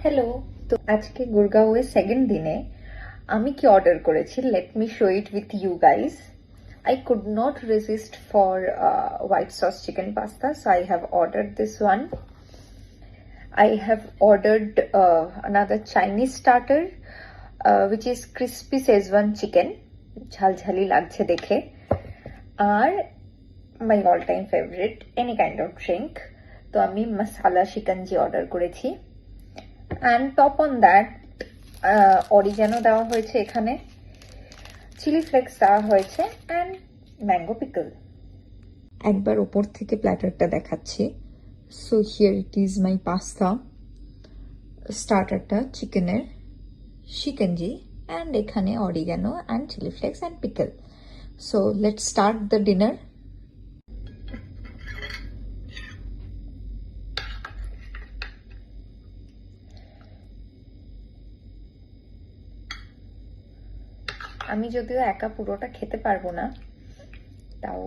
Hello. তো আজকে গুরগাঁওয়ে second দিনে আমি কি অর্ডার করেছি, let me show it with you guys. I could not resist for white sauce chicken pasta, so I have ordered this one. I have ordered another Chinese starter, which is crispy Szechuan chicken. ঝালঝালি লাগছে দেখে। আর my all time favorite, any kind of drink. তো আমি মাসালা শিকঞ্জি order করেছি। and top on that oregano দেওয়া হয়েছে, এখানে chilli flakes দেওয়া হয়েছে and ম্যাঙ্গো পিকল। একবার ওপর থেকে প্ল্যাটারটা দেখাচ্ছি। So here it is my pasta, স্টার্টারটা চিকেনের শিকঞ্জি and এখানে oregano and chilli flakes and pickle. So let's start the dinner. আমি যদিও একা পুরোটা খেতে পারবো না, তাও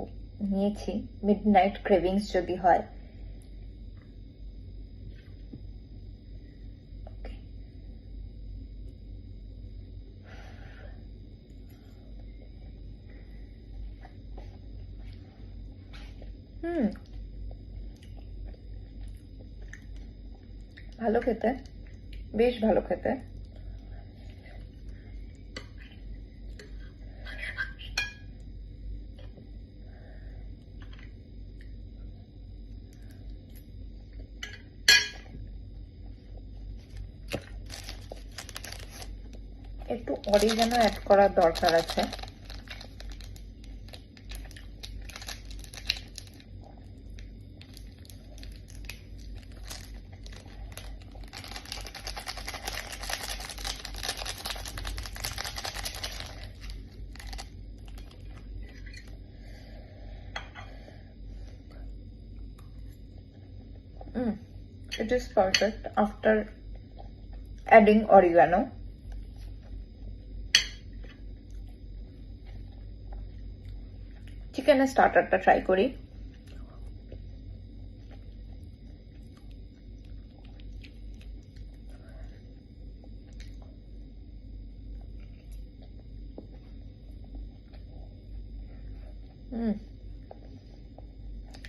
নিয়েছি, মিডনাইট ক্রেভিংস যদি হয়। ভালো খেতে, বেশ ভালো খেতে। একটু অরিগানো অ্যাড করার দরকার আছে। It is perfect after adding oregano. চিকেনের স্টার্টারটা ট্রাই করি।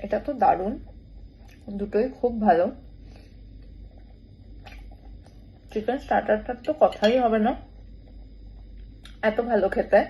এটা তো দারুণ, দুটোই খুব ভালো। চিকেন স্টার্টারটার তো কথাই হবে না, এত ভালো খেতে।